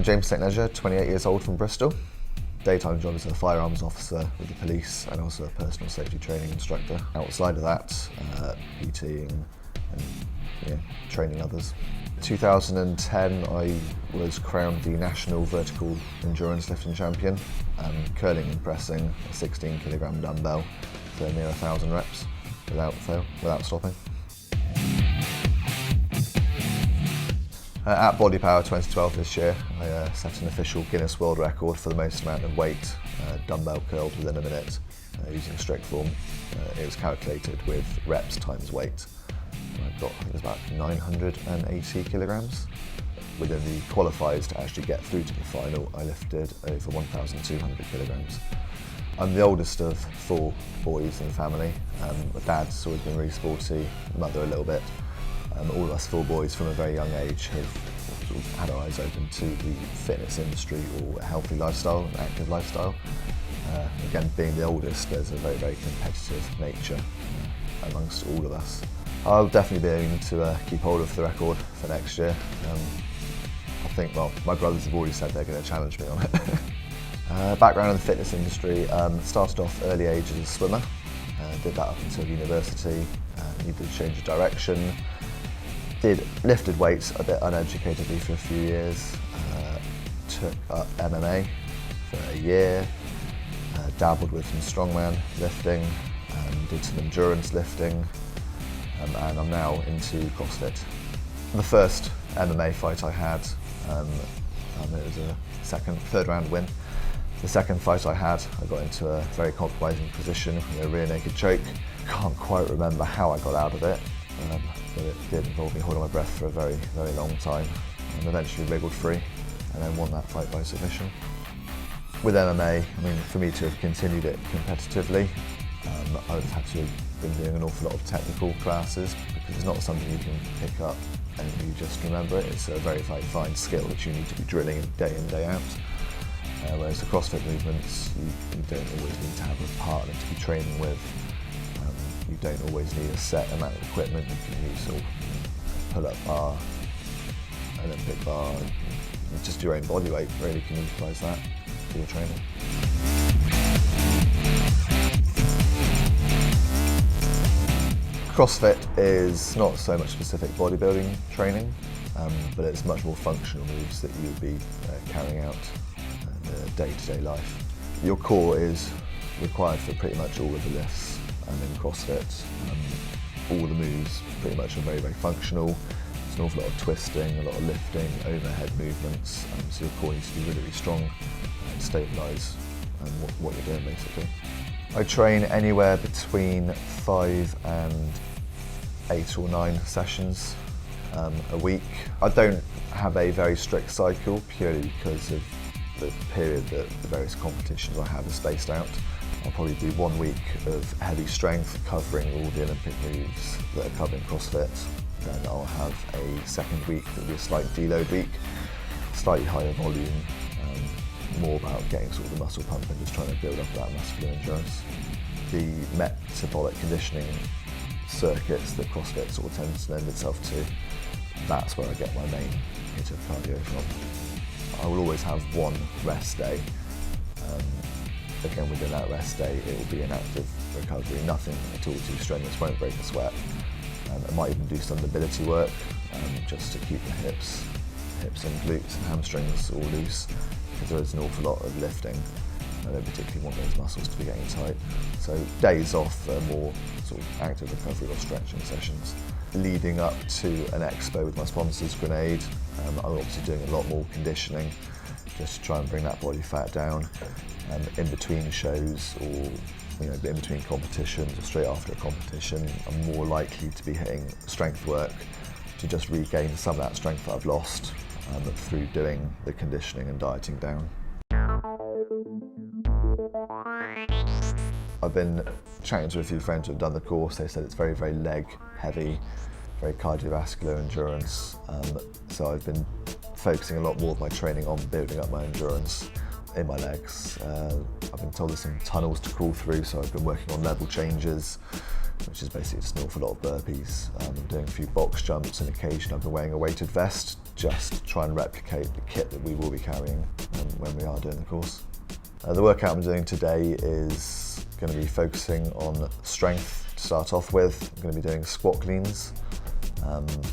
I'm James St Leger, 28 years old from Bristol. Daytime job as a firearms officer with the police and also a personal safety training instructor. Outside of that, PTing and training others. 2010 I was crowned the National Vertical Endurance Lifting Champion, curling and pressing a 16 kilogram dumbbell for near 1,000 reps without fail, without stopping. At Body Power 2012 this year, I set an official Guinness World Record for the most amount of weight dumbbell curled within a minute using strict form. It was calculated with reps times weight. I got, I think it was about 980 kilograms. Within the qualifiers to actually get through to the final, I lifted over 1,200 kilograms. I'm the oldest of 4 boys in the family. My dad's always been really sporty, mother a little bit. All of us 4 boys from a very young age have sort of had our eyes open to the fitness industry or a healthy lifestyle, an active lifestyle. Again, being the oldest, there's a very, very competitive nature amongst all of us. I'll definitely be aiming to keep hold of the record for next year. I think, well, my brothers have already said they're going to challenge me on it. Background in the fitness industry, started off early age as a swimmer, did that up until university, needed to change of direction. Lifted weights a bit uneducatedly for a few years, took up MMA for a year, dabbled with some strongman lifting, did some endurance lifting, and I'm now into CrossFit. The first MMA fight I had, it was a third round win. The second fight I had, I got into a very compromising position with a rear naked choke. Can't quite remember how I got out of it. But it did involve me holding my breath for a very, very long time and eventually wriggled free and then won that fight by submission. With MMA, I mean, for me to have continued it competitively, I would have had to have been doing an awful lot of technical classes because it's not something you can pick up and you just remember it. It's a very, very fine skill that you need to be drilling in, day out. Whereas the CrossFit movements, you don't always need to have a partner to be training with. You don't always need a set amount of equipment. You can use sort of pull-up bar, Olympic bar, and just your own body weight really can utilise that for your training. CrossFit is not so much specific bodybuilding training, but it's much more functional moves that you'll be carrying out in day-to-day life. Your core is required for pretty much all of the lifts. In CrossFit, all the moves pretty much are very, very functional. There's an awful lot of twisting, a lot of lifting, overhead movements, so your core needs to be really, really strong and stabilise what you're doing basically. I train anywhere between 5 and 8 or 9 sessions a week. I don't have a very strict cycle purely because of the period that the various competitions I have are spaced out. I'll probably do 1 week of heavy strength covering all the Olympic moves that are covered in CrossFit. Then I'll have a second week that will be a slight deload week, slightly higher volume, more about getting sort of the muscle pump and just trying to build up that muscular endurance. The metabolic conditioning circuits that CrossFit sort of tends to lend itself to, that's where I get my main hit of cardio from. I will always have 1 rest day. Again, within that rest day, it will be an active recovery, nothing at all too strenuous, won't break a sweat. I might even do some mobility work just to keep the hips and glutes and hamstrings all loose, because there is an awful lot of lifting. I don't particularly want those muscles to be getting tight. So days off are more sort of active recovery or stretching sessions. Leading up to an expo with my sponsors, Grenade, I'm obviously doing a lot more conditioning, just to try and bring that body fat down. In between shows or in between competitions or straight after a competition, I'm more likely to be hitting strength work to just regain some of that strength that I've lost through doing the conditioning and dieting down. I've been chatting to a few friends who have done the course. They said it's very, very leg heavy, very cardiovascular endurance. So I've been focusing a lot more of my training on building up my endurance in my legs. I've been told there's some tunnels to crawl through, so I've been working on level changes, which is basically just an awful lot of burpees. I'm doing a few box jumps, and occasionally I've been wearing a weighted vest just to try and replicate the kit that we will be carrying when we are doing the course. The workout I'm doing today is going to be focusing on strength to start off with. I'm going to be doing squat cleans.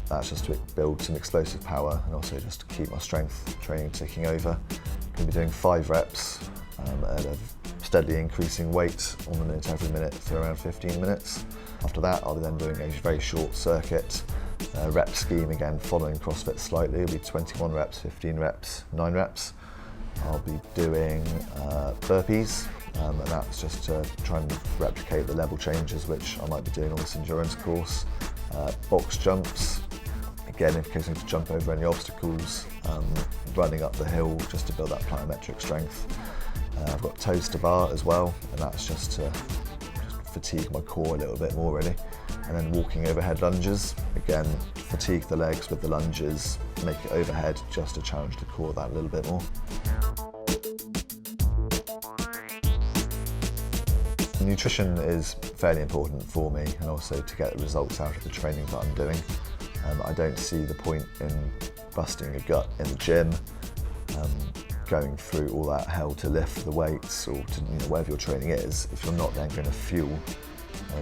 That's just to build some explosive power and also just to keep my strength training ticking over. I'm going to be doing 5 reps at a steadily increasing weight on the minute every minute for around 15 minutes. After that, I'll be then doing a very short circuit rep scheme, again following CrossFit slightly. It'll be 21 reps, 15 reps, 9 reps. I'll be doing burpees, and that's just to try and replicate the level changes which I might be doing on this endurance course. Box jumps, again in case I need to jump over any obstacles, running up the hill just to build that plyometric strength. I've got toes to bar as well, and that's just to fatigue my core a little bit more really. And then walking overhead lunges, again fatigue the legs with the lunges, make it overhead just to challenge the core that a little bit more. Nutrition is fairly important for me, and also to get the results out of the training that I'm doing. I don't see the point in busting a gut in the gym, going through all that hell to lift the weights or to whatever your training is, if you're not then going to fuel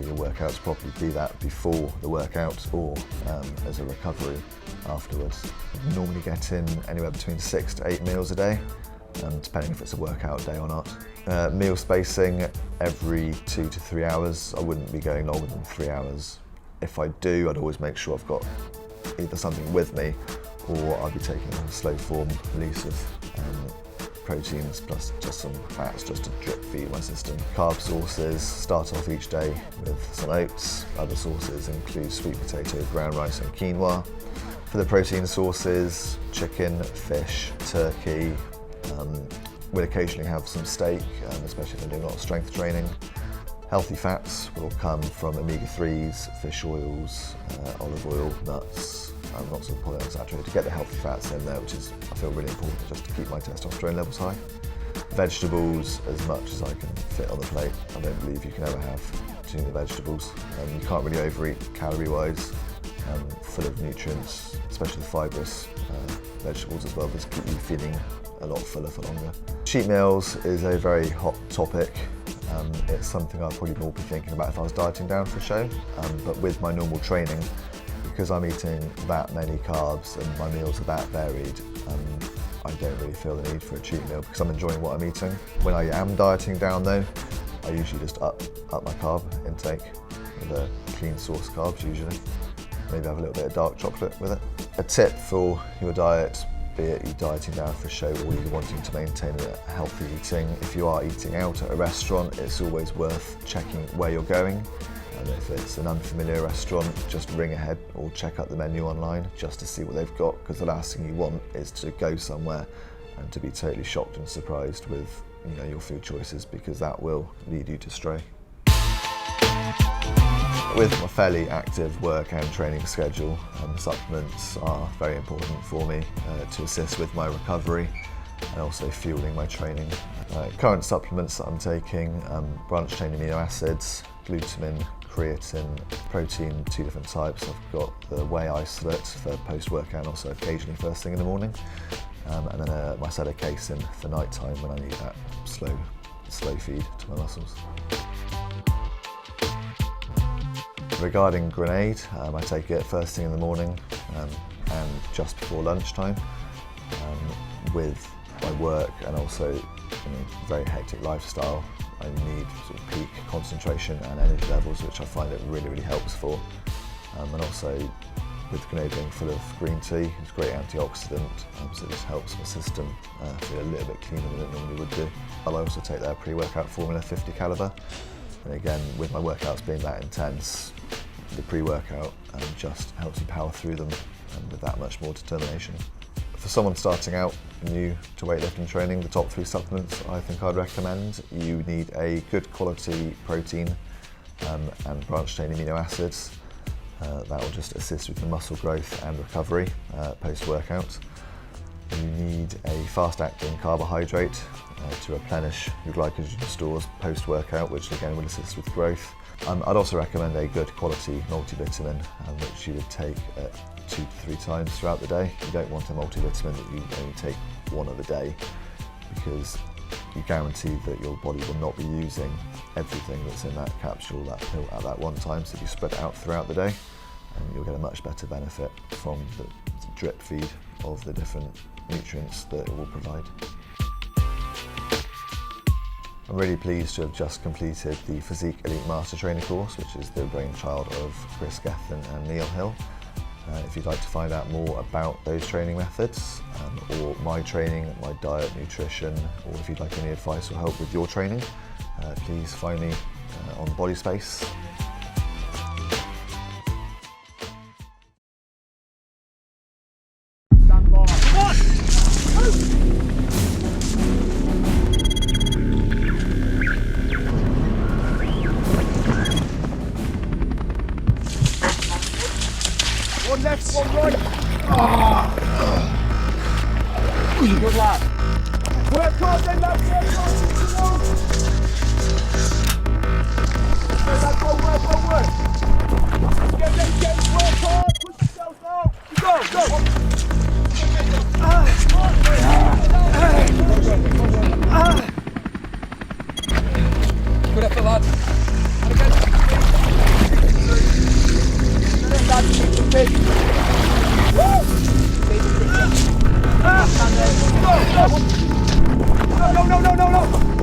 your workouts properly, be that before the workout or as a recovery afterwards. I normally get in anywhere between 6 to 8 meals a day, depending if it's a workout day or not. Meal spacing every 2 to 3 hours. I wouldn't be going longer than 3 hours. If I do, I'd always make sure I've got either something with me, or I'd be taking a slow form release of proteins plus just some fats just to drip feed my system. Carb sources, start off each day with some oats. Other sources include sweet potato, brown rice and quinoa. For the protein sources, chicken, fish, turkey. We'll occasionally have some steak, especially if I'm doing a lot of strength training. Healthy fats will come from omega-3s, fish oils, olive oil, nuts, lots of polyunsaturated to get the healthy fats in there, which is, I feel, really important just to keep my testosterone levels high. Vegetables as much as I can fit on the plate. I don't believe you can ever have too many vegetables. You can't really overeat calorie-wise, full of nutrients, especially the fibrous vegetables as well, because keep you feeling a lot fuller for longer. Cheat meals is a very hot topic. It's something I'd probably more be thinking about if I was dieting down for a show, but with my normal training, because I'm eating that many carbs and my meals are that varied, I don't really feel the need for a cheat meal because I'm enjoying what I'm eating. When I am dieting down though, I usually just up my carb intake with a clean source carbs usually. Maybe have a little bit of dark chocolate with it. A tip for your diet, be it you're dieting down for a show or you're wanting to maintain a healthy eating, if you are eating out at a restaurant, it's always worth checking where you're going. And if it's an unfamiliar restaurant, just ring ahead or check out the menu online just to see what they've got, because the last thing you want is to go somewhere and to be totally shocked and surprised with your food choices, because that will lead you to stray. With my fairly active work and training schedule, supplements are very important for me to assist with my recovery and also fueling my training. Current supplements that I'm taking, branched-chain amino acids, glutamine, creatine, protein, 2 different types. I've got the whey isolate for post-workout and also occasionally first thing in the morning, and then my set of casein for night time when I need that slow feed to my muscles. Regarding Grenade, I take it first thing in the morning and just before lunchtime. With my work and also very hectic lifestyle, I need sort of peak concentration and energy levels, which I find it really, really helps for. And also with Grenade being full of green tea, it's a great antioxidant, so this helps my system feel a little bit cleaner than it normally would do. I also take their pre-workout formula 50 caliber. And again, with my workouts being that intense, the pre-workout just helps you power through them with that much more determination. For someone starting out new to weightlifting training, the top 3 supplements I think I'd recommend. You need a good quality protein and branched-chain amino acids. That will just assist with the muscle growth and recovery post-workout. You need a fast-acting carbohydrate, to replenish your glycogen stores post-workout, which again will assist with growth. I'd also recommend a good quality multivitamin, which you would take 2 to 3 times throughout the day. You don't want a multivitamin that you only take one of a day, because you guarantee that your body will not be using everything that's in that capsule, that pill, at that one time. So if you spread it out throughout the day, you'll get a much better benefit from the drip feed of the different nutrients that it will provide. I'm really pleased to have just completed the Physique Elite Master Trainer course, which is the brainchild of Chris Gethin and Neil Hill. If you'd like to find out more about those training methods, or my training, my diet, nutrition, or if you'd like any advice or help with your training, please find me on Body Space. Stand by. Come on! One left, one right. Good lad. Work hard then, lad. Work hard. Good lad, go work. Get, work hard. Push yourself out. Go. Good effort, lad. And again. No!